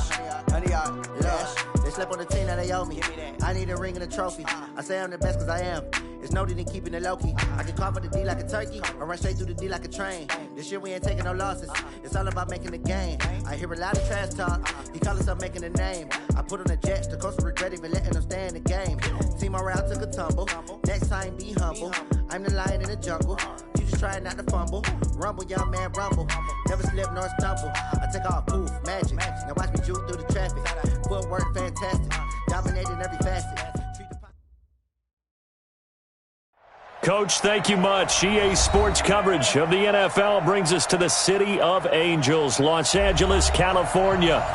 cash. Honey, look, they slept on the team, now they owe me. I need a ring and a trophy. I say I'm the best cause I am. It's no need in keeping it low-key. I can carve up the D like a turkey, or run straight through the D like a train. This year we ain't taking no losses. It's all about making the game. I hear a lot of trash talk. He call himself making a name. I put on the Jets, the coach will regret even letting them stay in the game. Team around took a tumble. Next time be humble. I'm the lion in the jungle. You just try not to fumble. Rumble, young man, rumble. Never slip nor stumble. I take off, poof, magic. Now watch me juke through the traffic. Footwork fantastic. Dominating every facet. Coach, thank you much. EA Sports coverage of the NFL brings us to the City of Angels, Los Angeles, California.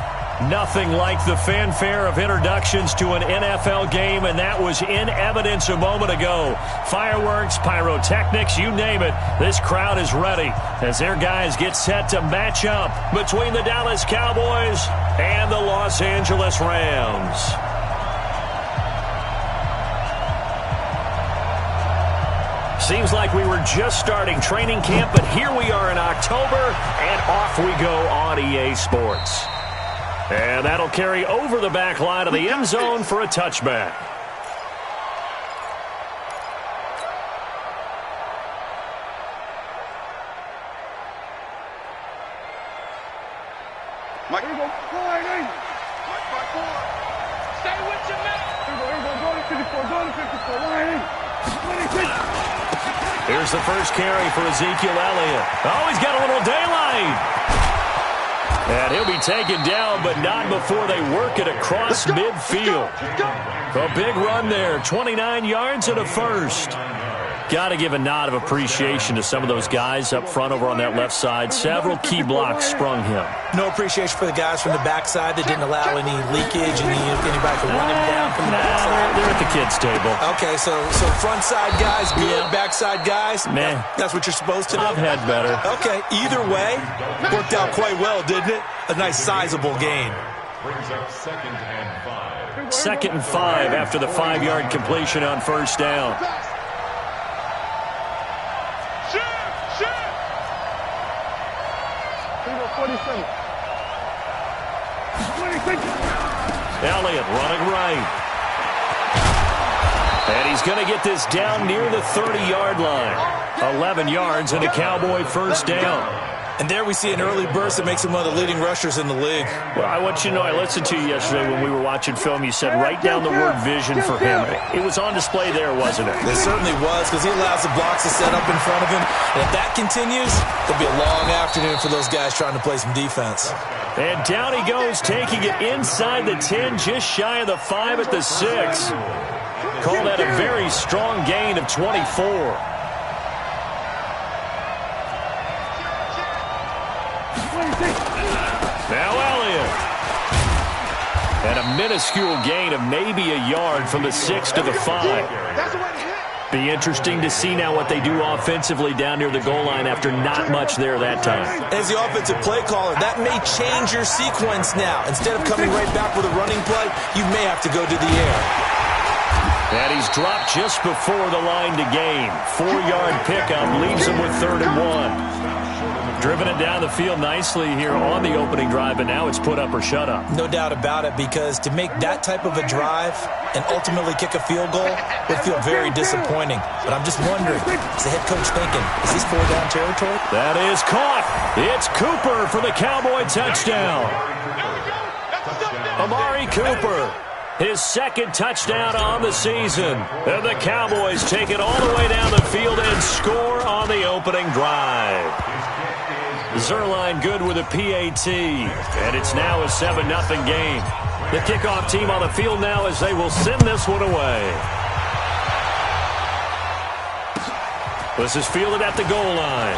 Nothing like the fanfare of introductions to an NFL game, and that was in evidence a moment ago. Fireworks, pyrotechnics, you name it. This crowd is ready as their guys get set to match up between the Dallas Cowboys and the Los Angeles Rams. Seems like we were just starting training camp, but here we are in October, and off we go on EA Sports. And that'll carry over the back line of the end zone for a touchback. Mike, here we go. Mike, stay with your man. Here we go. Go to 54. Line in. Here's the first carry for Ezekiel Elliott. Oh, he's got a little daylight. And he'll be taken down, but not before they work it across midfield. A big run there, 29 yards and a first. Got to give a nod of appreciation to some of those guys up front over on that left side. Several key blocks sprung him. No appreciation for the guys from the backside that didn't allow any leakage and anybody to run him down from the backside. They're at the kids' table. Okay, so front side guys, good. Backside guys, man, that's what you're supposed to do. I've had better. Okay, either way, worked out quite well, didn't it? A nice sizable gain. Brings up 2nd and 5. 2nd and 5 after the 5-yard completion on first down. Elliott running right. And he's going to get this down near the 30-yard line. 11 yards and a Cowboy first down. And there we see an early burst that makes him one of the leading rushers in the league. Well, I want you to know, I listened to you yesterday when we were watching film. You said write down the word vision for him. It was on display there, wasn't it? It certainly was, because he allows the blocks to set up in front of him. And if that continues, it'll be a long afternoon for those guys trying to play some defense. And down he goes, taking it inside the 10, just shy of the 5 at the 6. Call that a very strong gain of 24. Now Elliott. And a minuscule gain of maybe a yard from the 6 to the 5. Be interesting to see now what they do offensively down near the goal line after not much there that time. As the offensive play caller, that may change your sequence now. Instead of coming right back with a running play, you may have to go to the air. And he's dropped just before the line to gain. 4-yard pickup leaves him with 3rd and 1. Driven it down the field nicely here on the opening drive, and now it's put up or shut up. No doubt about it, because to make that type of a drive and ultimately kick a field goal would feel very disappointing. But I'm just wondering, is the head coach thinking, is this 4-down territory? That is caught. It's Cooper for the Cowboy touchdown. Amari Cooper, his 2nd touchdown on the season. And the Cowboys take it all the way down the field and score on the opening drive. Zerline good with a PAT, and it's now a 7-0 game. The kickoff team on the field now as they will send this one away. This is fielded at the goal line.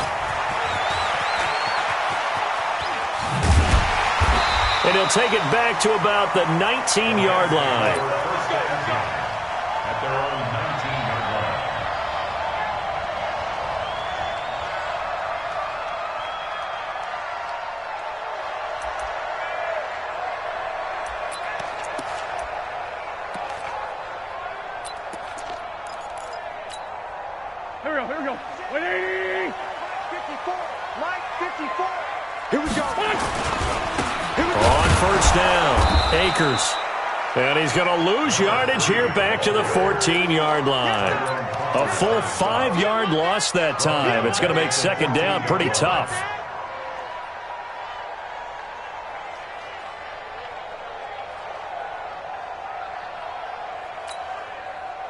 And he'll take it back to about the 19-yard line. At their own 19-yard line. Here we go. 180. 54. Mike, 54. Here we go. Here we go. On first down. Akers. And he's going to lose yardage here back to the 14-yard line. A full 5-yard loss that time. It's going to make second down pretty tough.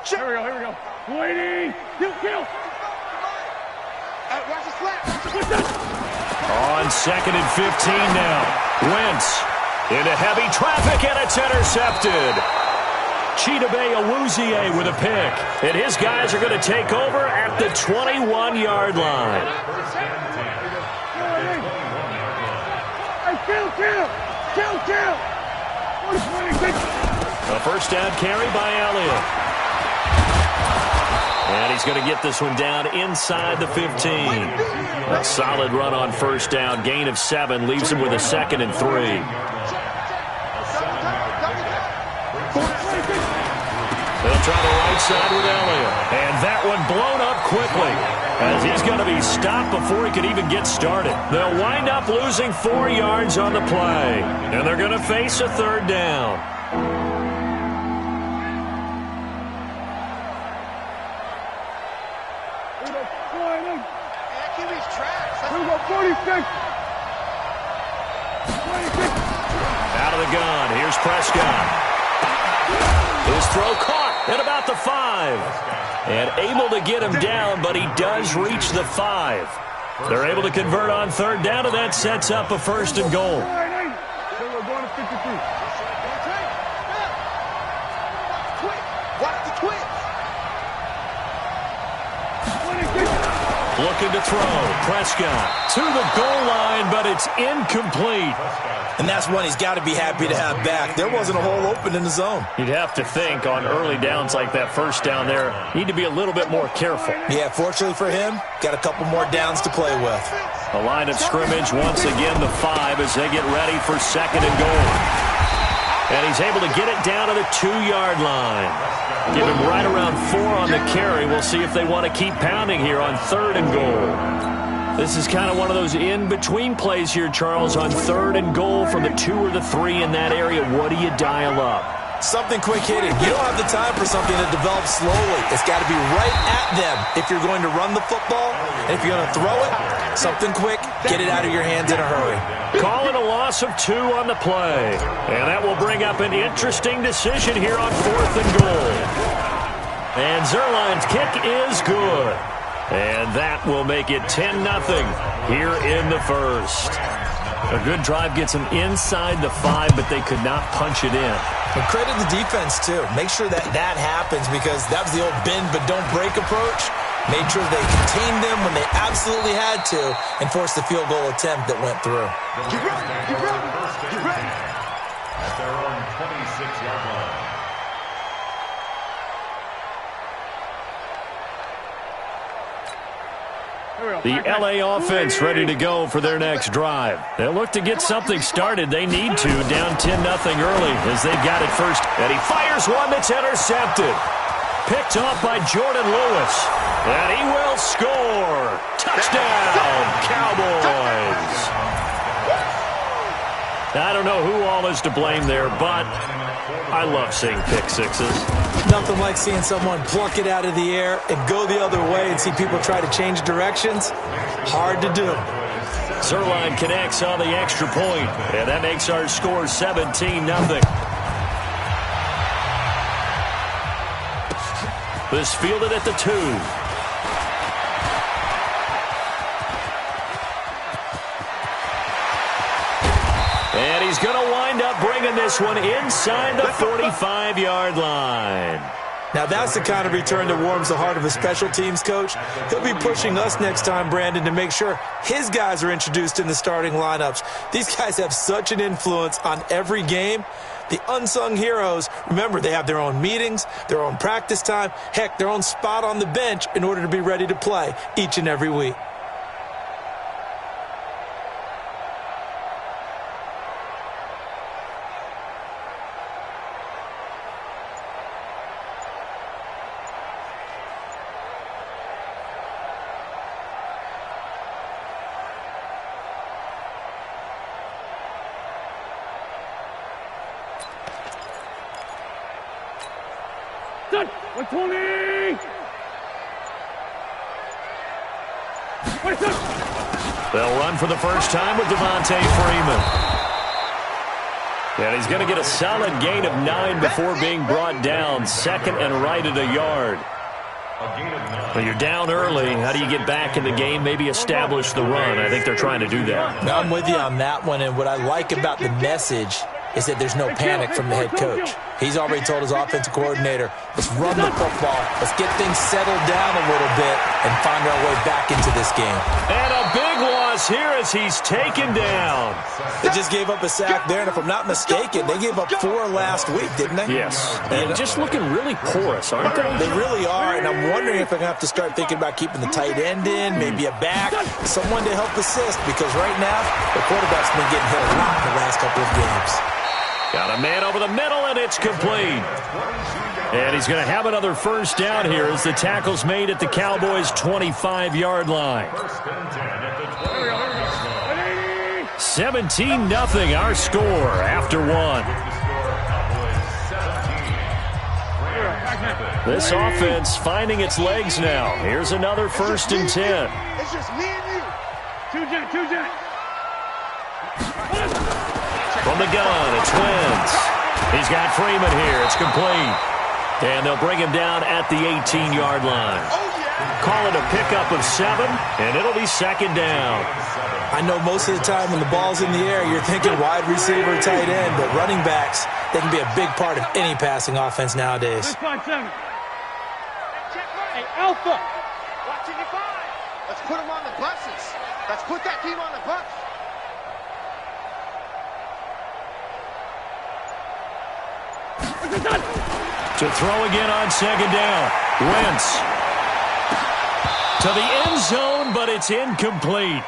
Here we go. Waiting. Kill. Watch the slap. On second and 15 now. Wentz into heavy traffic, and it's intercepted. Chidobe Awuzie with a pick. And his guys are going to take over at the 21-yard line. A first down carry by Elliott. And he's going to get this one down inside the 15. A solid run on first down. Gain of 7 leaves him with a 2nd and 3. They'll try the right side with Elliott. And that one blown up quickly as he's going to be stopped before he can even get started. They'll wind up losing 4 yards on the play. And they're going to face a third down. Out of the gun. Here's Prescott. His throw caught at about the 5. And able to get him down, but he does reach the 5. They're able to convert on third down, and that sets up a first and goal. Looking to throw. Prescott to the goal line, but it's incomplete. And that's one he's got to be happy to have back. There wasn't a hole open in the zone. You'd have to think on early downs like that first down there, need to be a little bit more careful. Yeah, fortunately for him, got a couple more downs to play with. A line of scrimmage, once again the 5 as they get ready for second and goal. And he's able to get it down to the 2-yard line. Give him right around 4 on the carry. We'll see if they want to keep pounding here on third and goal. This is kind of one of those in-between plays here, Charles, on third and goal from the 2 or the 3 in that area. What do you dial up? Something quick hitting. You don't have the time for something that develops slowly. It's got to be right at them if you're going to run the football. And if you're going to throw it, something quick, get it out of your hands in a hurry. Call it a loss of 2 on the play. And that will bring up an interesting decision here on fourth and goal. And Zuerlein's kick is good. And that will make it 10-0 here in the first. A good drive gets them inside the 5, but they could not punch it in. And credit the defense, too. Make sure that happens because that was the old bend but don't break approach. Made sure they contained them when they absolutely had to and forced the field goal attempt that went through. Get ready. At their own 26-yard line. The L.A. offense ready to go for their next drive. They'll look to get something started. They need to, down 10-0 early as they've got it first. And he fires one that's intercepted. Picked off by Jordan Lewis. And he will score. Touchdown, Cowboys. I don't know who all is to blame there, but I love seeing pick sixes. Nothing like seeing someone pluck it out of the air and go the other way and see people try to change directions. Hard to do. Zuerlein connects on the extra point, and that makes our score 17-0. This fielded at the 2. And he's going to wind up bringing this one inside the 45-yard line. Now that's the kind of return that warms the heart of a special teams coach. He'll be pushing us next time, Brandon, to make sure his guys are introduced in the starting lineups. These guys have such an influence on every game. The unsung heroes, remember, they have their own meetings, their own practice time, heck, their own spot on the bench in order to be ready to play each and every week. 120. They'll run for the first time with Devontae Freeman. And he's going to get a solid gain of 9 before being brought down. Second and right at a yard. Well, you're down early. How do you get back in the game? Maybe establish the run. I think they're trying to do that. Now, I'm with you on that one, and what I like about the message is that there's no panic from the head coach. He's already told his offensive coordinator, let's run the football, let's get things settled down a little bit, and find our way back into this game. And a big loss here as he's taken down. They just gave up a sack there, and if I'm not mistaken, they gave up 4 last week, didn't they? Yes. And just looking really porous, aren't they? They really are, and I'm wondering if they're going to have to start thinking about keeping the tight end in, maybe a back, someone to help assist, because right now, the quarterback's been getting hit a lot in the last couple of games. Got a man over the middle, and it's complete. And he's going to have another first down here as the tackle's made at the Cowboys' 25-yard line. 17-0 our score after 1. This offense finding its legs now. Here's another 1st and 10. It's just me and you. Two jet. From the gun, it's Wentz. He's got Freeman here. It's complete. And they'll bring him down at the 18-yard line. Call it a pickup of 7, and it'll be 2nd down. I know most of the time when the ball's in the air, you're thinking wide receiver, tight end, but running backs, they can be a big part of any passing offense nowadays. 657. Hey, Alpha. Watching your 5. Let's put them on the buses. Let's put that team on the bus. To throw again on 2nd down. Wentz to the end zone, but it's incomplete.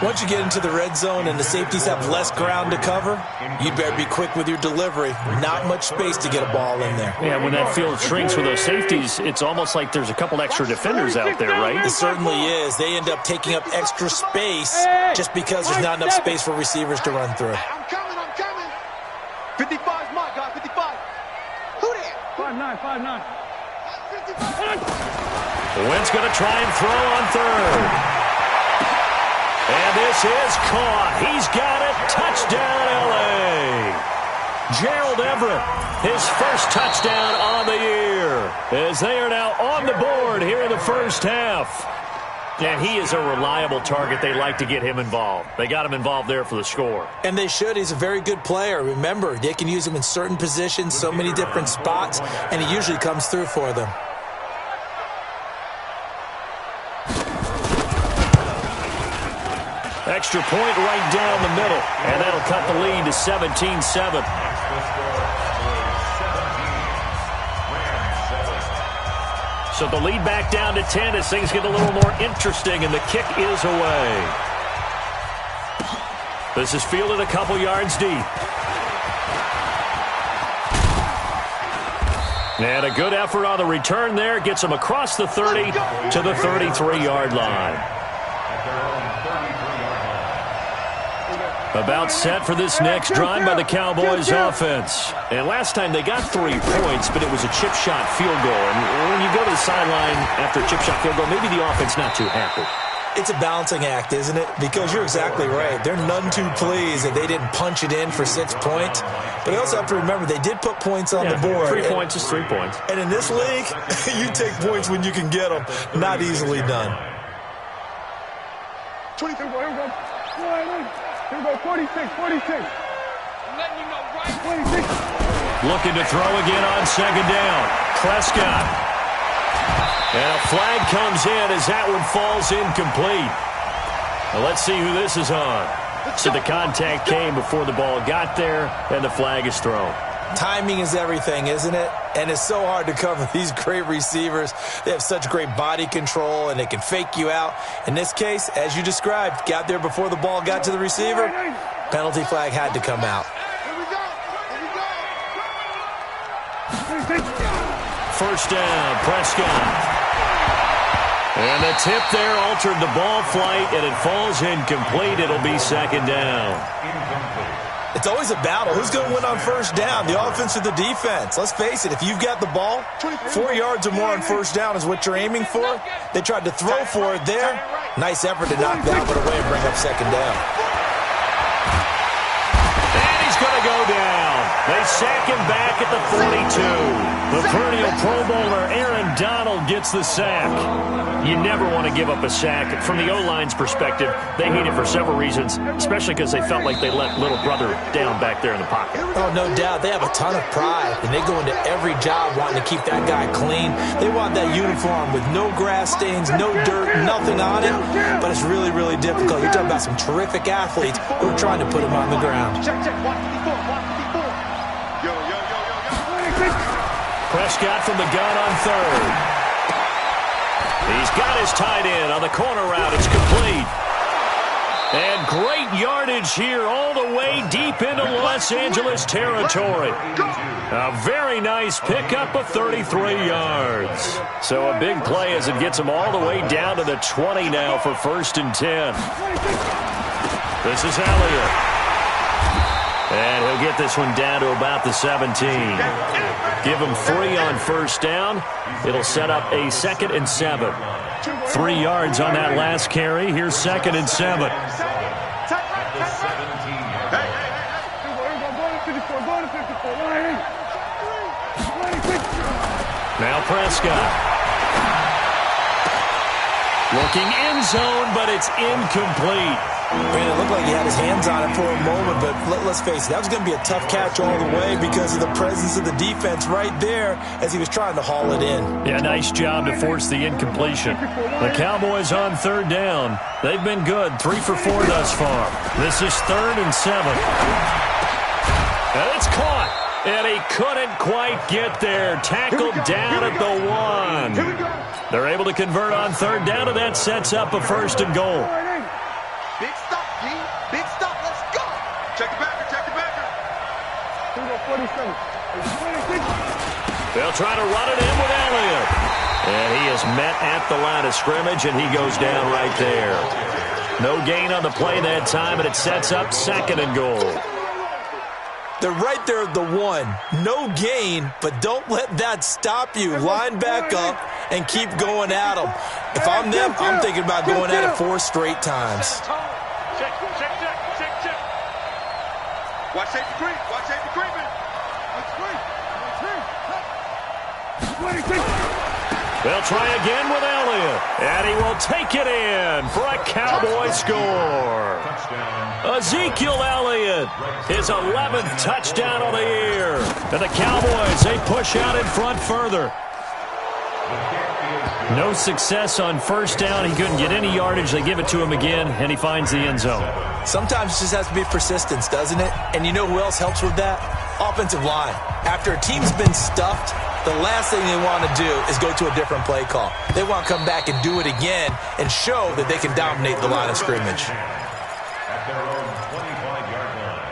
Once you get into the red zone and the safeties have less ground to cover, you better be quick with your delivery. Not much space to get a ball in there. Yeah, when that field shrinks with those safeties, it's almost like there's a couple extra defenders out there, right? It certainly is. They end up taking up extra space just because there's not enough space for receivers to run through. I'm coming. 55's my guy, 55. Who there? 5'9". 55. Wentz going to try and throw on 3rd. And this is caught. He's got it. Touchdown, L.A. Gerald Everett, his first touchdown on the year, as they are now on the board here in the first half. And he is a reliable target. They like to get him involved. They got him involved there for the score. And they should. He's a very good player. Remember, they can use him in certain positions, so many different spots, and he usually comes through for them. Extra point right down the middle, and that'll cut the lead to 17-7. So the lead back down to 10 as things get a little more interesting, and the kick is away. This is fielded a couple yards deep. And a good effort on the return there. Gets him across the 30 to the 33-yard line. About set for this next drive by the Cowboys offense. And last time they got 3 points, but it was a chip shot field goal. And when you go to the sideline after a chip shot field goal, maybe the offense not too happy. It's a balancing act, isn't it? Because you're exactly right. They're none too pleased that they didn't punch it in for 6 points. But you also have to remember they did put points on the board. 3 points is 3 points. And in this league, you take points when you can get them. Not easily done. 23, here we go. Here we go, 46. I'm letting you know, right? 26. Looking to throw again on 2nd down. Prescott. And a flag comes in as that one falls incomplete. Well, let's see who this is on. So the contact came before the ball got there, and the flag is thrown. Timing is everything, isn't it? And it's so hard to cover these great receivers. They have such great body control, and they can fake you out. In this case, as you described, got there before the ball got to the receiver. Penalty flag had to come out. First down, Prescott. And the tip there altered the ball flight, and it falls incomplete. It'll be 2nd down. It's always a battle. Who's going to win on first down, the offense or the defense? Let's face it, if you've got the ball, 4 yards or more on first down is what you're aiming for. They tried to throw for it there. Nice effort to knock that one away and bring up second down. And he's going to go down. They sack him back at the 42. The perennial Pro Bowler Aaron Donald gets the sack. You never want to give up a sack. From the O-line's perspective, they hate it for several reasons, especially because they felt like they let little brother down back there in the pocket. Oh, no doubt. They have a ton of pride, and they go into every job wanting to keep that guy clean. They want that uniform with no grass stains, no dirt, nothing on it, but it's really, really difficult. You're talking about some terrific athletes who are trying to put him on the ground. Check, 154. Yo. Prescott from the gun on third. He's got his tight end on the corner route. It's complete. And great yardage here all the way deep into Los Angeles territory. A very nice pickup of 33 yards. So a big play as it gets him all the way down to the 20 now for 1st and 10. This is Elliott. And he'll get this one down to about the 17. Give him 3 on first down. It'll set up a 2nd and 7. 3 yards on that last carry. Here's 2nd and 7. Now Prescott. Looking end zone, but it's incomplete. Brandon, it looked like he had his hands on it for a moment, but let's face it, that was going to be a tough catch all the way because of the presence of the defense right there as he was trying to haul it in. Yeah, nice job to force the incompletion. The Cowboys on 3rd down. They've been good, 3 for 4 thus far. This is 3rd and 7. And it's caught, and he couldn't quite get there. Tackled down at the 1. They're able to convert on 3rd down, and that sets up a 1st and goal. Big stop, G. Big stop. Let's go. Check the backer. 47. They'll try to run it in with Elliott. And he is met at the line of scrimmage, and he goes down right there. No gain on the play that time, and it sets up 2nd and goal. They're right there at the 1. No gain, but don't let that stop you. Line back up and keep going at them. If I'm them, I'm thinking about going at it 4 straight times. Check. Watch safety creep. They'll try again with Elliott, and he will take it in for a Cowboy score. Ezekiel Elliott, his 11th touchdown of the year. And the Cowboys, they push out in front further. No success on first down. He couldn't get any yardage. They give it to him again, and he finds the end zone. Sometimes it just has to be persistence, doesn't it? And you know who else helps with that? Offensive line. After a team's been stuffed, the last thing they want to do is go to a different play call. They want to come back and do it again and show that they can dominate the line of scrimmage. At their own 25-yard line.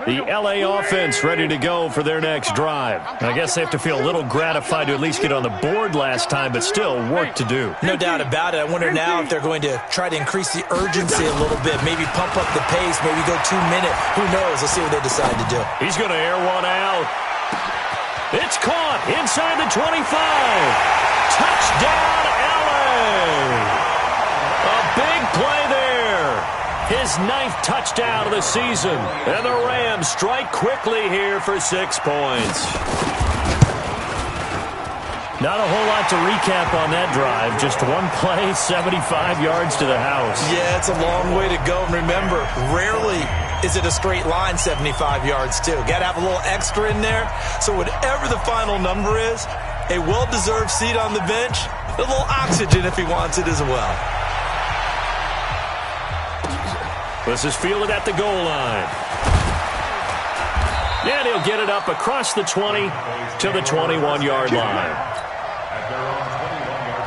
The L.A. offense ready to go for their next drive. I guess they have to feel a little gratified to at least get on the board last time, but still work to do. No doubt about it. I wonder now if they're going to try to increase the urgency a little bit, maybe pump up the pace, maybe go 2-minute. Who knows? Let's see what they decide to do. He's going to air one out. It's caught inside the 25. Touchdown, L.A. A big play there. His 9th touchdown of the season. And the Rams strike quickly here for 6 points. Not a whole lot to recap on that drive. Just one play, 75 yards to the house. Yeah, it's a long way to go. And remember, rarely is it a straight line 75 yards, too. Got to have a little extra in there. So whatever the final number is, a well-deserved seat on the bench, a little oxygen if he wants it as well. This is fielded at the goal line. And he'll get it up across the 20 to the 21-yard line. At their own 21-yard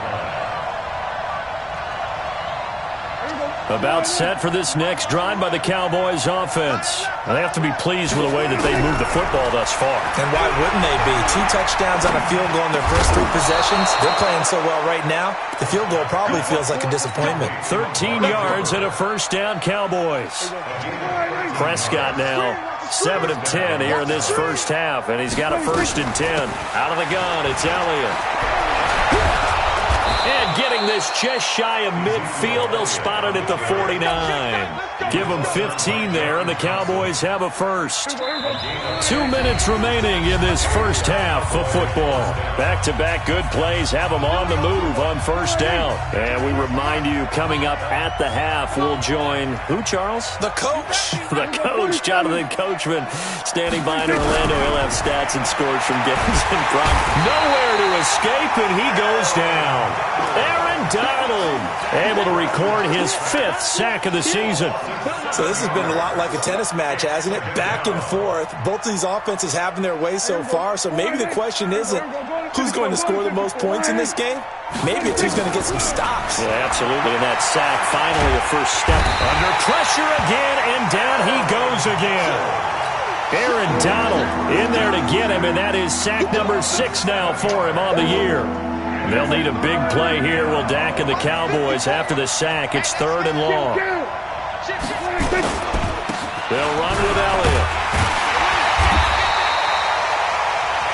About set for this next drive by the Cowboys offense. They have to be pleased with the way that they moved the football thus far. And why wouldn't they be? 2 touchdowns on a field goal in their first 3 possessions. They're playing so well right now, the field goal probably feels like a disappointment. 13 yards and a first down, Cowboys. Prescott now 7 of 10 here in this first half, and he's got a 1st and 10. Out of the gun, it's Elliott. And getting this just shy of midfield, they'll spot it at the 49. Give them 15 there, and the Cowboys have a first. 2 minutes remaining in this first half of football. Back-to-back good plays have them on the move on first down. And we remind you, coming up at the half, we'll join who, Charles? The coach. The coach, Jonathan Coachman, standing by in Orlando. He'll have stats and scores from games in front. Nowhere to escape, and he goes down. Aaron Donald able to record his 5th sack of the season. So this has been a lot like a tennis match, hasn't it? Back and forth. Both of these offenses having their way so far. So maybe the question isn't who's going to score the most points in this game. Maybe it's who's going to get some stops. Yeah, absolutely. And that sack, finally a first step. Under pressure again, and down he goes again. Aaron Donald in there to get him, and that is sack number 6 now for him on the year. They'll need a big play here. Will Dak and the Cowboys after the sack. It's 3rd and long. They'll run with Elliott.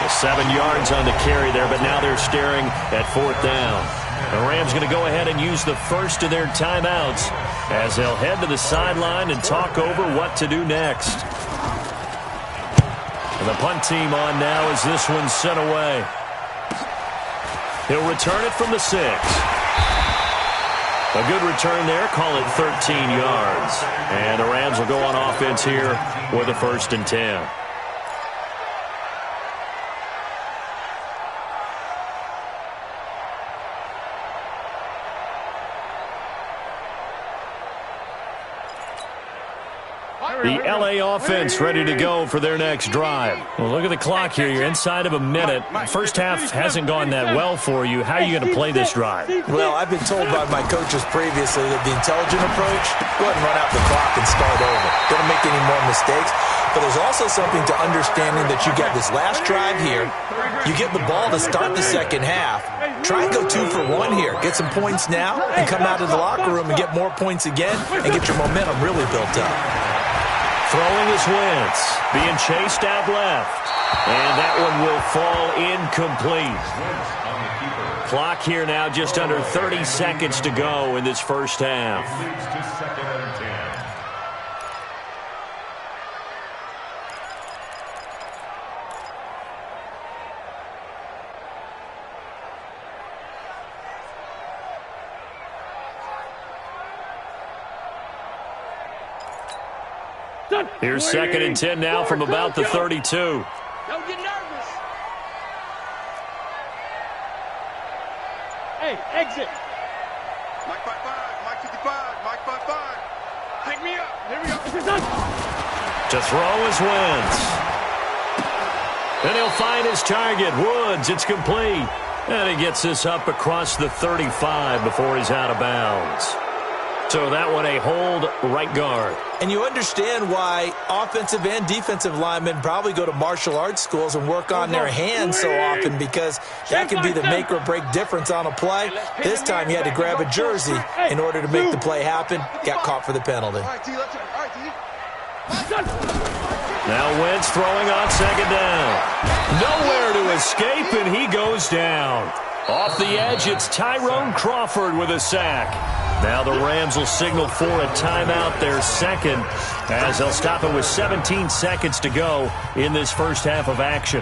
7 yards on the carry there, but now they're staring at 4th down. The Rams going to go ahead and use the first of their timeouts as they'll head to the sideline and talk over what to do next. And the punt team on now as this one's sent away. He'll return it from the 6. A good return there. Call it 13 yards. And the Rams will go on offense here with a 1st and 10. The L.A. offense ready to go for their next drive. Well, look at the clock here. You're inside of a minute. First half hasn't gone that well for you. How are you going to play this drive? Well, I've been told by my coaches previously that the intelligent approach, go ahead and run out the clock and start over. Don't make any more mistakes. But there's also something to understanding that you got this last drive here. You get the ball to start the second half. Try and go 2 for 1 here. Get some points now and come out of the locker room and get more points again and get your momentum really built up. Throwing is Wentz, being chased out left. And that one will fall incomplete. Clock here now just under 30 seconds to go in this first half. Here's 2nd and 10 now from about the 32. Don't get nervous. Hey, exit. Mike 5-5, Mike 55, Mike 5-5. Pick me up. Here we go. To throw is Wentz. And he'll find his target, Woods. It's complete. And he gets this up across the 35 before he's out of bounds. So that one a hold right guard. And you understand why offensive and defensive linemen probably go to martial arts schools and work on their hands so often, because that can be the make or break difference on a play. This time he had to grab a jersey in order to make the play happen. Got caught for the penalty. Now Wentz throwing on 2nd down. Nowhere to escape, and he goes down. Off the edge, it's Tyrone Crawford with a sack. Now the Rams will signal for a timeout, their 2nd, as they'll stop it with 17 seconds to go in this first half of action.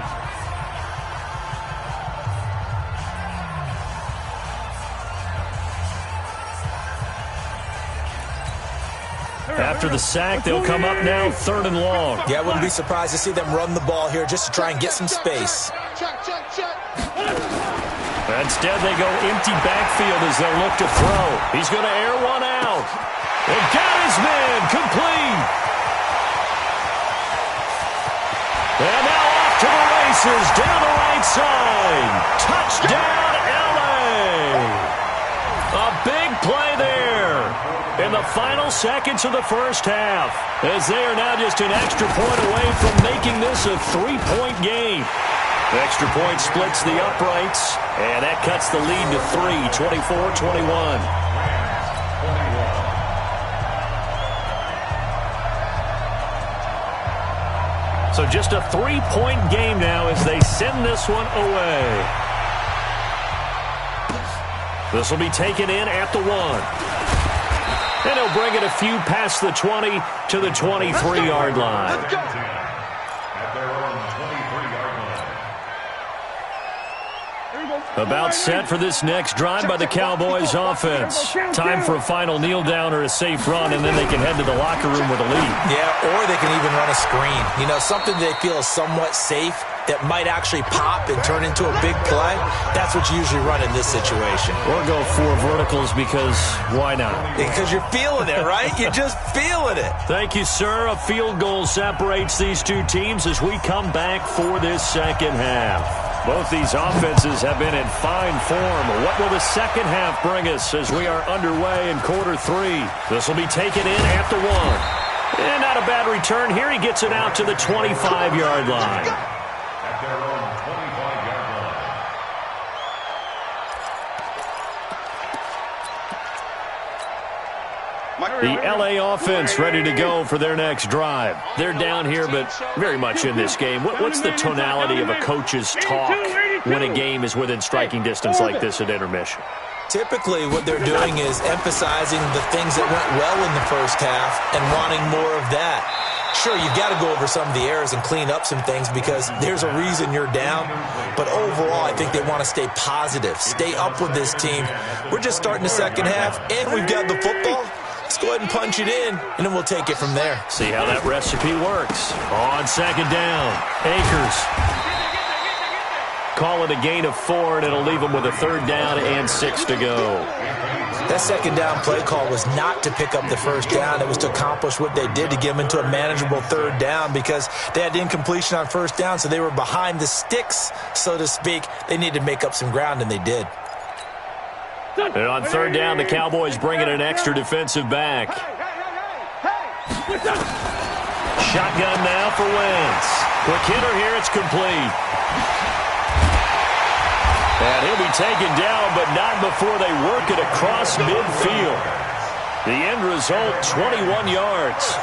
After the sack, they'll come up now 3rd and long. Yeah, I wouldn't be surprised to see them run the ball here just to try and get some space. Instead, they go empty backfield as they'll look to throw. He's going to air one out. And got his man complete. And now off to the races down the right side. Touchdown, L.A. A big play there. in the final seconds of the first half, as they are now just an extra point away from making this a 3-point game. The extra point splits the uprights, and that cuts the lead to 3, 24-21. So just a 3-point game now as they send this one away. This will be taken in at the 1. And he'll bring it a few past the 20 to the 23-yard line. At their own 23-yard line. About set for this next drive by the Cowboys offense. Time for a final kneel down or a safe run, and then they can head to the locker room with a lead. Yeah, or they can even run a screen. You know, something they feel is somewhat safe that might actually pop and turn into a big play. That's what you usually run in this situation. Or go 4 verticals because why not? Because you're feeling it, right? You're just feeling it. Thank you, sir. A field goal separates these two teams as we come back for this second half. Both these offenses have been in fine form. What will the second half bring us as we are underway in quarter 3? This will be taken in at the 1. And not a bad return here. He gets it out to the 25-yard line. At their own 25-yard line. The LA offense ready to go for their next drive. They're down here, but very much in this game. What's the tonality of a coach's talk when a game is within striking distance like this at intermission? Typically, what they're doing is emphasizing the things that went well in the first half and wanting more of that. Sure, you've got to go over some of the errors and clean up some things because there's a reason you're down. But overall, I think they want to stay positive, stay up with this team. We're just starting the second half, and we've got the football. Let's go ahead and punch it in, and then we'll take it from there. See how that recipe works. On second down, Akers. Call it a gain of 4, and it'll leave them with a 3rd down and 6 to go. That second down play call was not to pick up the first down. It was to accomplish what they did to get them into a manageable 3rd down because they had incompletion on first down, so they were behind the sticks, so to speak. They needed to make up some ground, and they did. And on 3rd down, the Cowboys bring in an extra defensive back. Shotgun now for Wentz. Quick hitter here, it's complete. And he'll be taken down, but not before they work it across midfield. The end result, 21 yards.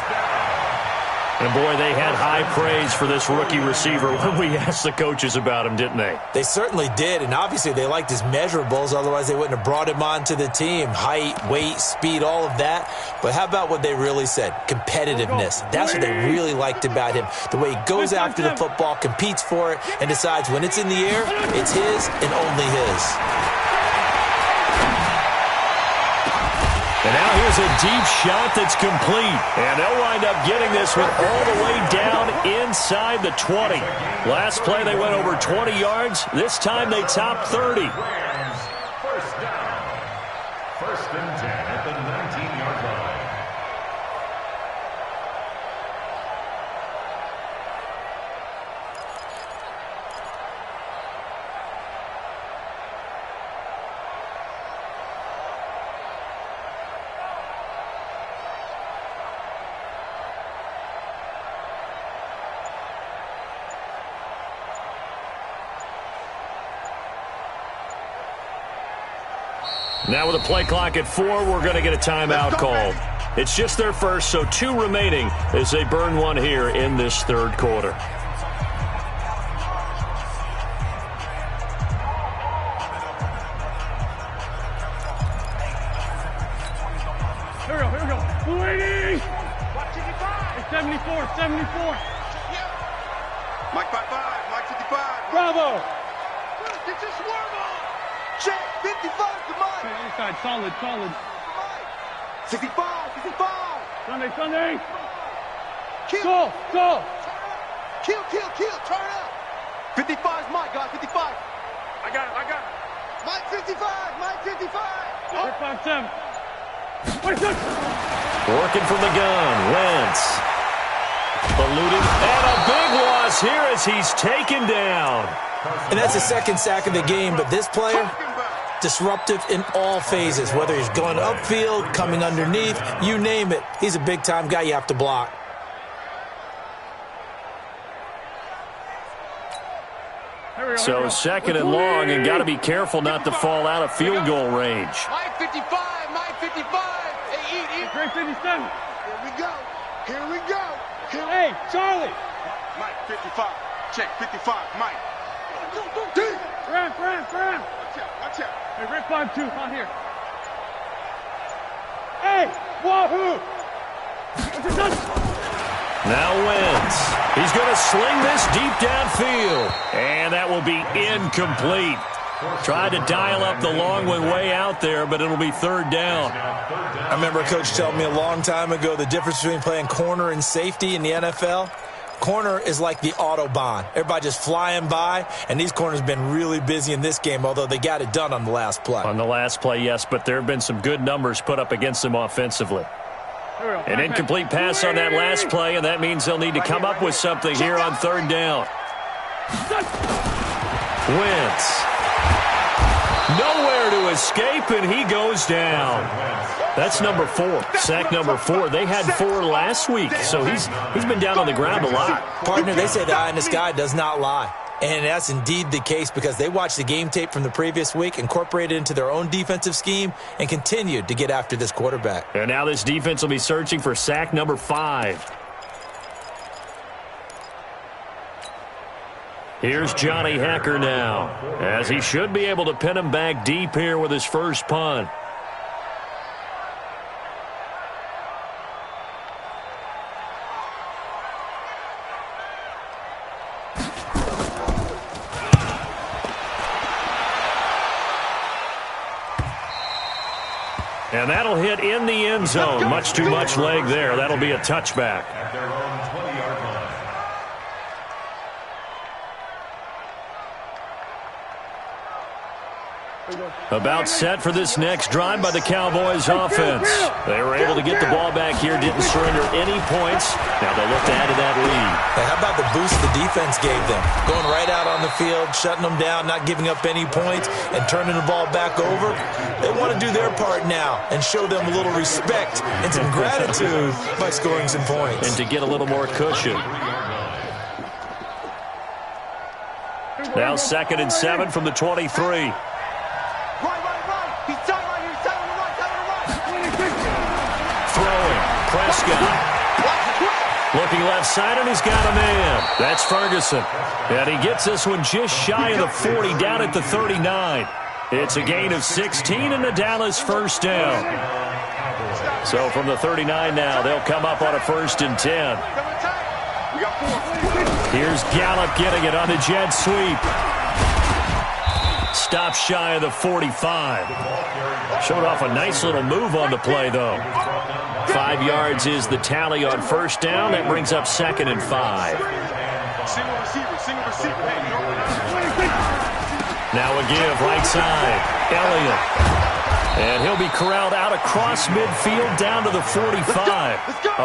And, boy, they had high praise for this rookie receiver when we asked the coaches about him, didn't they? They certainly did, and obviously they liked his measurables. Otherwise, they wouldn't have brought him onto the team. Height, weight, speed, all of that. But how about what they really said? Competitiveness. That's what they really liked about him. The way he goes after the football, competes for it, and decides when it's in the air, it's his and only his. And now here's a deep shot that's complete. And they'll wind up getting this one all the way down inside the 20. Last play they went over 20 yards. This time they topped 30. First down. 1st and 10 at the 19-yard line. Now with a play clock at 4, we're going to get a timeout called. It's just their first, so 2 remaining as they burn one here in this 3rd quarter. Here we go. 280. 74. Mike 5-5, Mike 55. Bravo. Get your swerve on. Check, 55 to Mike. Okay, inside, solid. 65. Sunday. Kill. Go. Kill. Turn up. 55's Mike, guys. 55. I got it. Mike 55. 5-7. Wait, good. Working from the gun, Wentz. Eluded, and a big loss here as he's taken down. And that's the 2nd sack of the game, but this player disruptive in all phases, whether he's going upfield, coming underneath, you name it. He's a big-time guy you have to block. So second and long, and got to be careful not to fall out of field goal range. Mike 55, Mike 55. Hey, eat. 357. Here we go. Here we go. Hey, Charlie. Mike 55. Check 55, Mike. Ram. Watch out. Hey, Rick 5-2, on here. Hey, wahoo! Now Wentz. He's going to sling this deep downfield. And that will be incomplete. Tried to dial up the long one way out there, but it'll be third down. I remember a coach telling me a long time ago the difference between playing corner and safety in the NFL. Corner is like the Autobahn. Everybody just flying by, and these corners have been really busy in this game, although they got it done on the last play. On the last play, yes, but there have been some good numbers put up against them offensively. An incomplete pass on that last play, and that means they'll need to come up with something here on third down. Wentz. Nowhere to escape, and he goes down. That's number 4. Sack number 4. They had 4 last week, so he's been down on the ground a lot. Partner, they say the eye in the sky does not lie. And that's indeed the case because they watched the game tape from the previous week, incorporated it into their own defensive scheme, and continued to get after this quarterback. And now this defense will be searching for sack number 5. Here's Johnny Hecker now, as he should be able to pin him back deep here with his first punt. And that'll hit in the end zone. Much too much leg there. That'll be a touchback. At their own 20-yard line. About set for this next drive by the Cowboys offense. They were able to get the ball back here, didn't surrender any points. Now they'll look to add to that lead. Hey, how about the boost the defense gave them? Going right out on the field, shutting them down, not giving up any points, and turning the ball back over. They want to do their part now and show them a little respect and some gratitude by scoring some points. And to get a little more cushion. Now 2nd and 7 from the 23. Right. He's tight right here. Tight on the right. Throwing. Prescott. Looking left side, and he's got a man. That's Ferguson. And he gets this one just shy of the 40, down at the 39. It's a gain of 16 and the Dallas first down. So from the 39 now, they'll come up on a 1st and 10. Here's Gallup getting it on the jet sweep. Stop shy of the 45. Showed off a nice little move on the play, though. 5 yards is the tally on 1st down. That brings up 2nd and 5. Single receiver. Now a give right side. Elliott. And he'll be corralled out across midfield down to the 45.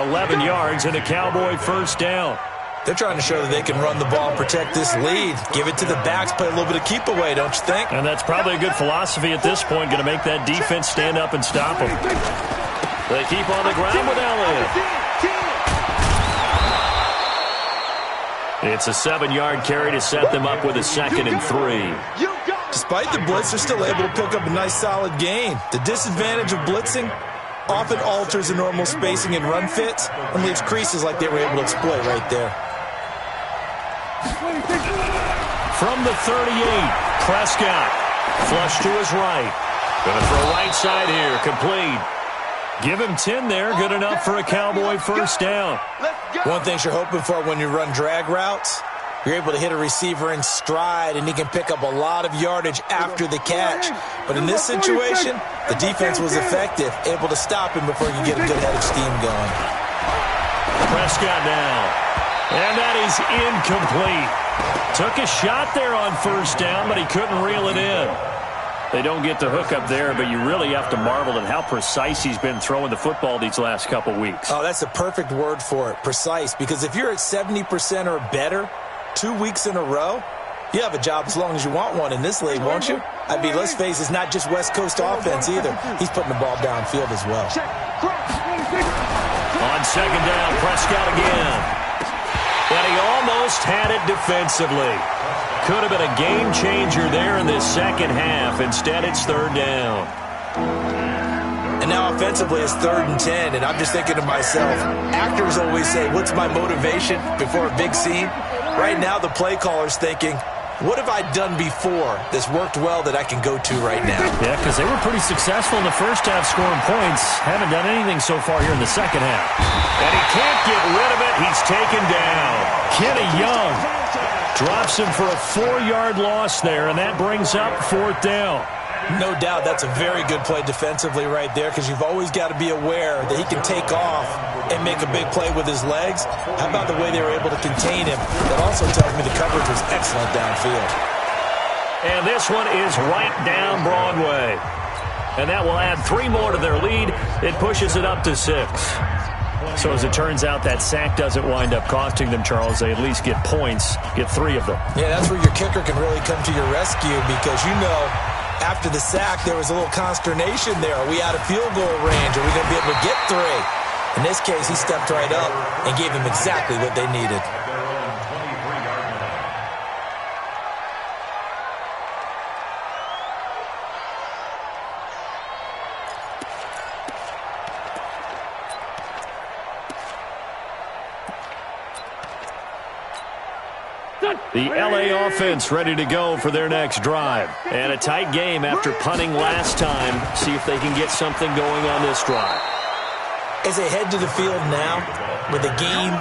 11 yards and a Cowboy 1st down. They're trying to show that they can run the ball and protect this lead. Give it to the backs, play a little bit of keep away, don't you think? And that's probably a good philosophy at this point, going to make that defense stand up and stop them. They keep on the ground with Elliott. It's a 7-yard carry to set them up with a 2nd and 3. Despite the blitz, they're still able to pick up a nice solid gain. The disadvantage of blitzing often alters the normal spacing and run fits and leaves creases like they were able to exploit right there. From the 38, Prescott. Flush to his right. Going to throw right side here. Complete. Give him 10 there. Good enough for a Cowboy 1st down. One thing you're hoping for when you run drag routes, you're able to hit a receiver in stride, and he can pick up a lot of yardage after the catch. But in this situation, the defense was effective, able to stop him before you get a good head of steam going. Prescott now. And that is incomplete. Took a shot there on 1st down, but he couldn't reel it in. They don't get the hook up there, but you really have to marvel at how precise he's been throwing the football these last couple weeks. Oh, that's the perfect word for it, precise. Because if you're at 70% or better 2 weeks in a row, You have a job as long as you want one in this league, won't you? I mean, let's face it, it's not just West Coast offense either. He's putting the ball downfield as well. On second down, Prescott again. And he almost had it defensively. Could have been a game changer there in this second half. Instead, it's third down. And now offensively it's 3rd and 10, and I'm just thinking to myself, actors always say, what's my motivation before a big scene? Right now the play caller's thinking, what have I done before that's worked well that I can go to right now? Yeah, because they were pretty successful in the first half scoring points. Haven't done anything so far here in the second half. And he can't get rid of it. He's taken down. Kenny Young drops him for a 4-yard loss there, and that brings up 4th down. No doubt that's a very good play defensively right there, because you've always got to be aware that he can take off and make a big play with his legs. How about the way they were able to contain him? That also tells me the coverage was excellent downfield. And this one is right down Broadway. And that will add 3 more to their lead. It pushes it up to 6. So as it turns out, that sack doesn't wind up costing them, Charles. They at least get points, get 3 of them. Yeah, that's where your kicker can really come to your rescue, because you know, after the sack, there was a little consternation there. Are we out of field goal range? Are we going to be able to get 3? In this case, he stepped right up and gave them exactly what they needed. The LA offense ready to go for their next drive. And a tight game after punting last time. See if they can get something going on this drive. As they head to the field now, with the game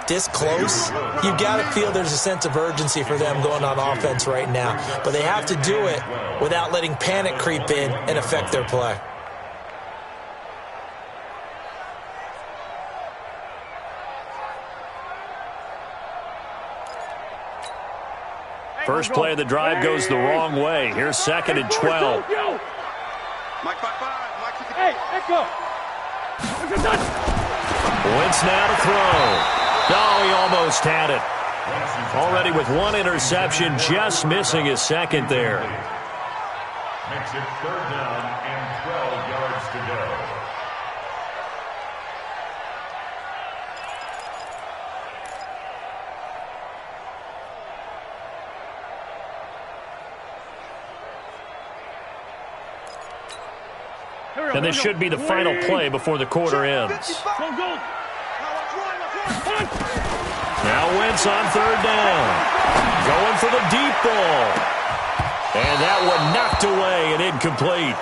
this close, you've got to feel there's a sense of urgency for them going on offense right now. But they have to do it without letting panic creep in and affect their play. First play of the drive goes the wrong way. Here's 2nd and 12. Hey, Echo. Wentz now to throw. Oh, he almost had it. Already with 1 interception, just missing his 2nd there. Makes it 3rd down and 12 yards to go. And this should be the final play before the quarter ends. Now Wentz on 3rd down. Going for the deep ball. And that one knocked away and incomplete.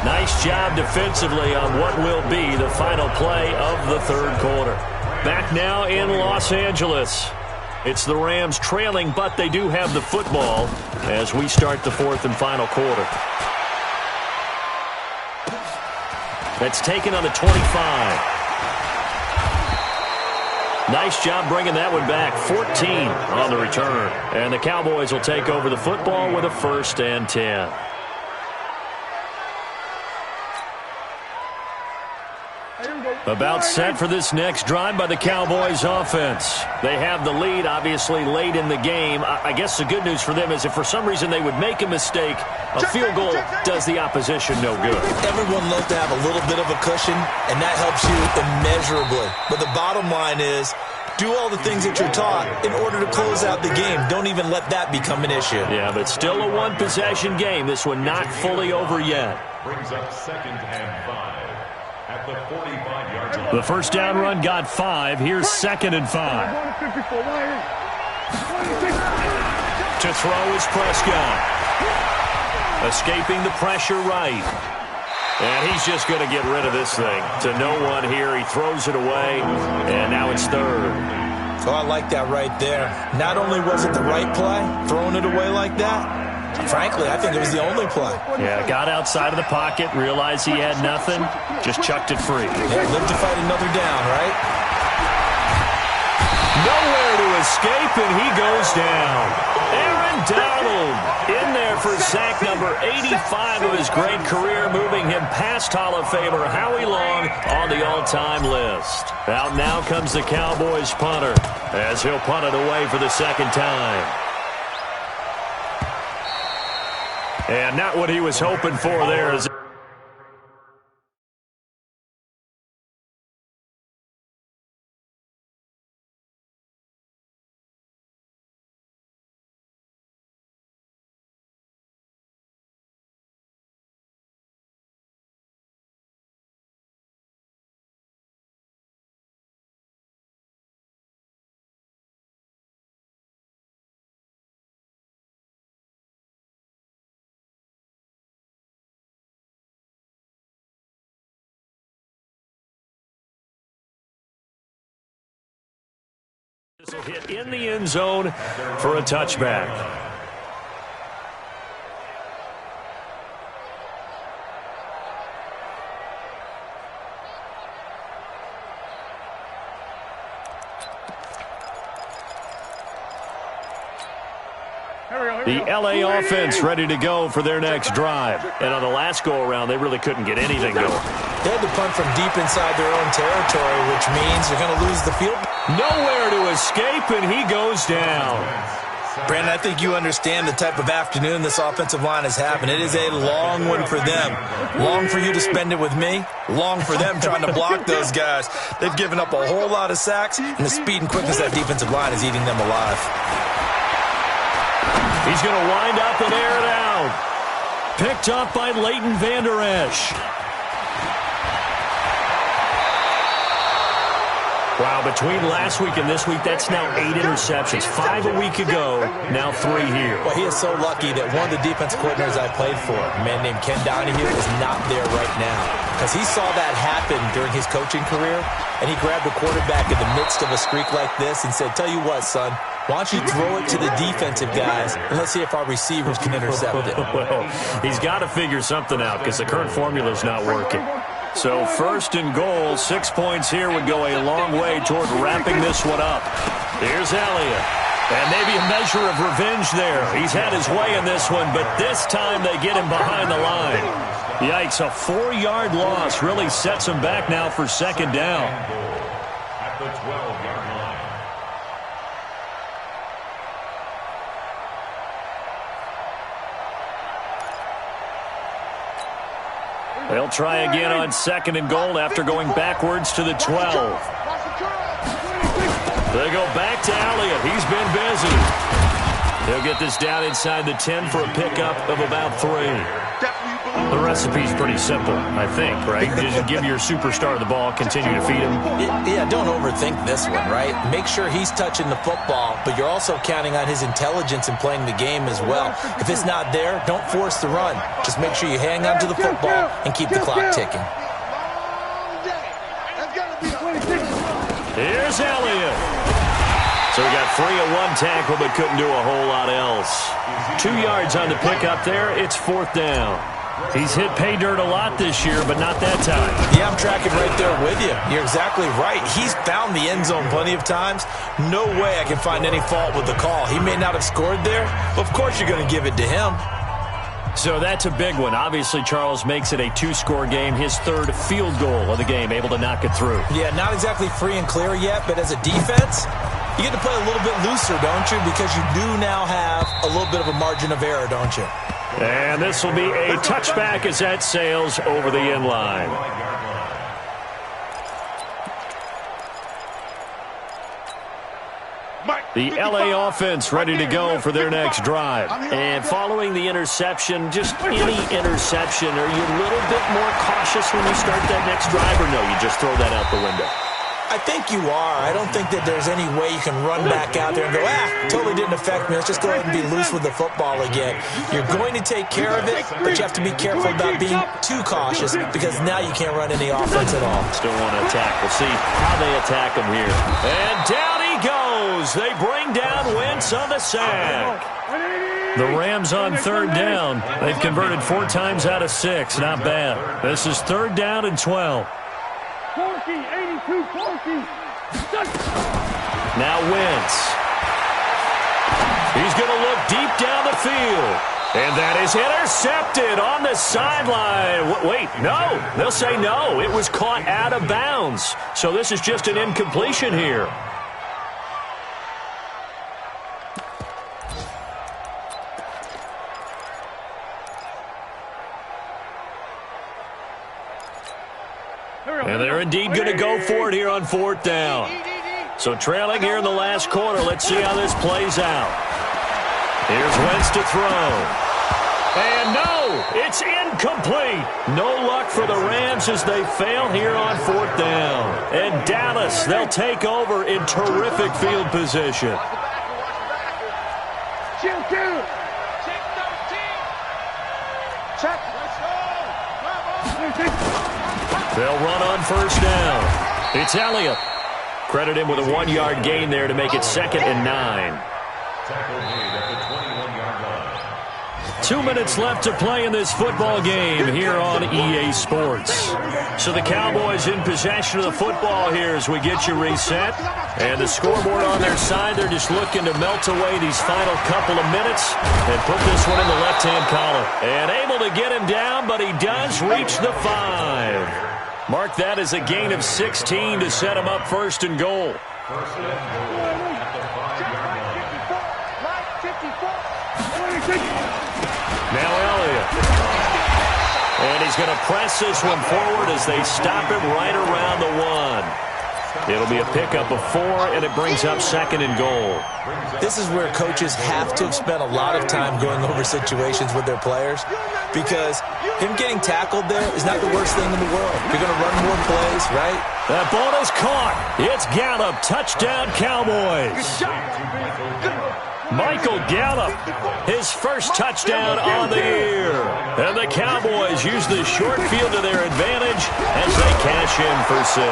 Nice job defensively on what will be the final play of the 3rd quarter. Back now in Los Angeles. It's the Rams trailing, but they do have the football as we start the 4th and final quarter. That's taken on the 25. Nice job bringing that one back. 14 on the return. And the Cowboys will take over the football with a 1st and 10. About set for this next drive by the Cowboys offense. They have the lead, obviously, late in the game. I guess the good news for them is if for some reason they would make a mistake, a field goal does the opposition no good. Everyone loves to have a little bit of a cushion, and that helps you immeasurably. But the bottom line is, do all the things that you're taught in order to close out the game. Don't even let that become an issue. Yeah, but still a 1-possession game. This one not fully over yet. Brings up 2nd and 5 at the 45-yard line. The first down run got 5. Here's 2nd and 5. To throw is Prescott. Escaping the pressure right. And he's just going to get rid of this thing. To no one here. He throws it away. And now it's 3rd. Oh, I like that right there. Not only was it the right play, throwing it away like that, frankly, I think it was the only play. Yeah, got outside of the pocket, realized he had nothing, just chucked it free. Yeah, live to fight another down, right? Nowhere to escape, and he goes down. Aaron Donald in there for sack number 85 of his great career, moving him past Hall of Famer Howie Long on the all-time list. Out now comes the Cowboys punter, as he'll punt it away for the 2nd time. And not what he was hoping for there. This will hit in the end zone for a touchback. The LA offense ready to go for their next drive. And on the last go-around, they really couldn't get anything going. They had to punt from deep inside their own territory, which means they're going to lose the field. Nowhere to escape, and he goes down. Brandon, I think you understand the type of afternoon this offensive line is having. It is a long one for them. Long for you to spend it with me. Long for them trying to block those guys. They've given up a whole lot of sacks, and the speed and quickness of that defensive line is eating them alive. He's going to wind up and air it out. Picked up by Leighton Vander Esch. Wow, between last week and this week, that's now 8 interceptions. 5 a week ago, now 3 here. Well, he is so lucky that one of the defense coordinators I played for, a man named Ken Donahue, is not there right now. Because he saw that happen during his coaching career, and he grabbed a quarterback in the midst of a streak like this and said, tell you what, son, why don't you throw it to the defensive guys, and let's see if our receivers can intercept it. Well, he's got to figure something out because the current formula is not working. So first and goal, 6 points here would go a long way toward wrapping this one up. Here's Elliott. And maybe a measure of revenge there. He's had his way in this one, but this time they get him behind the line. Yikes, a 4-yard loss really sets him back now for second down. At the 12-yard line. They'll try again on second and goal after going backwards to the 12. They go back to Elliott. He's been busy. He'll get this down inside the 10 for a pickup of about 3. The recipe's pretty simple, I think, right? Just give your superstar the ball, continue to feed him. Yeah, don't overthink this one, right? Make sure he's touching the football, but you're also counting on his intelligence in playing the game as well. If it's not there, don't force the run. Just make sure you hang on to the football and keep the clock ticking. Here's Elliott. So he got free of one tackle, but couldn't do a whole lot else. 2 yards on the pickup there. It's 4th down. He's hit pay dirt a lot this year, but not that time. Yeah, I'm tracking right there with you. You're exactly right. He's found the end zone plenty of times. No way I can find any fault with the call. He may not have scored there, but of course you're going to give it to him. So that's a big one. Obviously, Charles makes it a 2-score game. His 3rd field goal of the game, able to knock it through. Yeah, not exactly free and clear yet, but as a defense, you get to play a little bit looser, don't you? Because you do now have a little bit of a margin of error, don't you? And this will be a touchback as that sails over the end line. The LA offense ready to go for their next drive. And following the interception, just any interception, are you a little bit more cautious when you start that next drive, or no, you just throw that out the window? I think you are. I don't think that there's any way you can run back out there and go, totally didn't affect me. Let's just go ahead and be loose with the football again. You're going to take care of it, but you have to be careful about being too cautious because now you can't run any offense at all. Still want to attack. We'll see how they attack him here. And down he goes. They bring down Wentz on the sack. The Rams on 3rd down. They've converted 4 times out of 6. Not bad. This is 3rd down and 12. Now Wentz. He's going to look deep down the field. And that is intercepted on the sideline. Wait, no. They'll say no. It was caught out of bounds. So this is just an incompletion here. indeed going to go for it here on 4th down. So trailing here in the last quarter. Let's see how this plays out. Here's Wentz to throw. And no, it's incomplete. No luck for the Rams as they fail here on 4th down. And Dallas, they'll take over in terrific field position. Check 13. Check. They'll run on 1st down. It's Elliott. Credit him with a 1-yard gain there to make it 2nd and 9. Tackle made at the 21-yard line. 2 minutes left to play in this football game here on EA Sports. So the Cowboys in possession of the football here as we get you reset. And the scoreboard on their side, they're just looking to melt away these final couple of minutes and put this one in the left-hand column. And able to get him down, but he does reach the 5. Mark that as a gain of 16 to set him up 1st and goal. First and goal at the 5-yard line. Now Elliott. And he's going to press this one forward as they stop him right around the 1. It'll be a pickup of 4, and it brings up 2nd and goal. This is where coaches have to have spent a lot of time going over situations with their players, because him getting tackled there is not the worst thing in the world. You're going to run more plays, right? That ball is caught. It's Gallup. Touchdown, Cowboys. Michael Gallup, his first touchdown on the year. And the Cowboys use the short field to their advantage as they cash in for 6.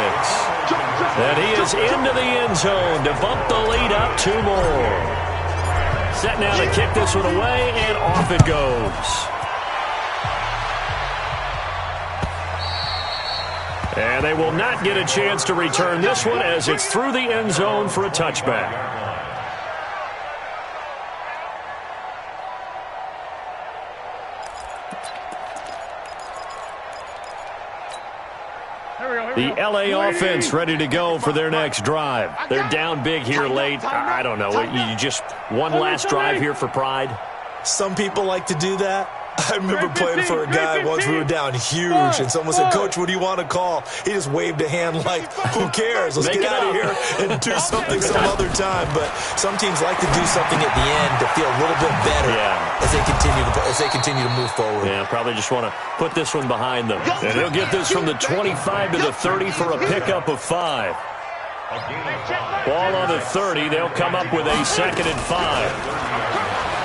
And he is into the end zone to bump the lead up 2 more. Set now to kick this one away, and off it goes. And they will not get a chance to return this one as it's through the end zone for a touchback. The LA offense ready to go for their next drive. They're down big here late. I don't know. You just one last drive here for pride? Some people like to do that. I remember playing for a guy once. We were down huge, and someone said, "Coach, what do you want to call?" He just waved a hand like, "Who cares? Let's get out of here and do something some other time." But some teams like to do something at the end to feel a little bit better as they continue to move forward. Yeah, probably just want to put this one behind them. And he'll get this from the 25 to the 30 for a pickup of 5. Ball on the 30. They'll come up with a 2nd and 5.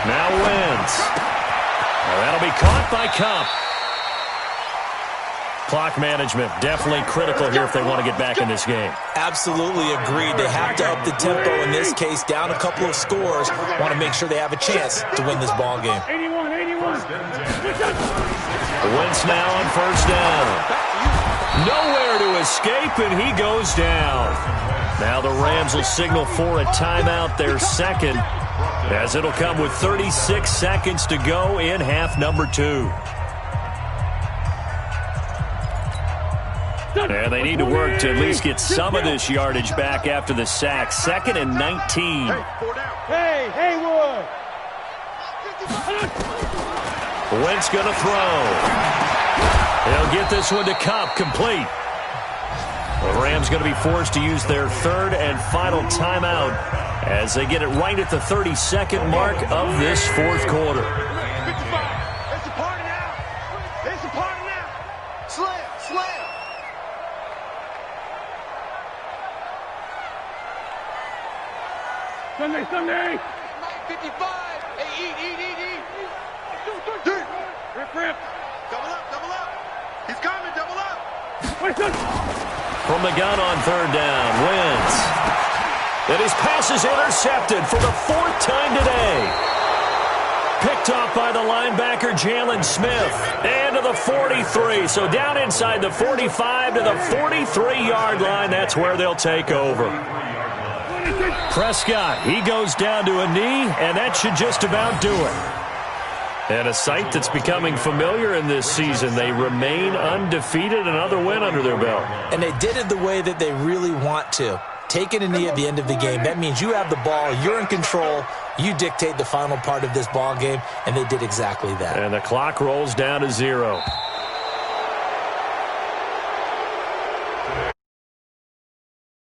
Now Wentz. That'll be caught by Cup. Clock management definitely critical here if they want to get back in this game. Absolutely agreed. They have to up the tempo in this case, down a couple of scores. Want to make sure they have a chance to win this ball game. 81. Wentz now on 1st down. Nowhere to escape, and he goes down. Now the Rams will signal for a timeout, their 2nd, as it'll come with 36 seconds to go in half number 2. And they need to work to at least get some of this yardage back after the sack. 2nd and 19. Hey, Haywood. Wentz going to throw. He'll get this one to Cup, complete. The Rams going to be forced to use their 3rd and final timeout as they get it right at the 32nd mark of this 4th quarter. 55. It's a party now. It's a party now. Slam. Sunday. 55. Hey, eat. Rip. Double up. He's coming, double up. From the gun on 3rd down, Wentz. And his pass is intercepted for the 4th time today. Picked off by the linebacker, Jalen Smith. And to the 43. So down inside the 45 to the 43-yard line. That's where they'll take over. Prescott, he goes down to a knee, and that should just about do it. And a sight that's becoming familiar in this season. They remain undefeated, another win under their belt. And they did it the way that they really want to. Taking a knee at the end of the game, that means you have the ball, you're in control, you dictate the final part of this ball game, and they did exactly that. And the clock rolls down to 0.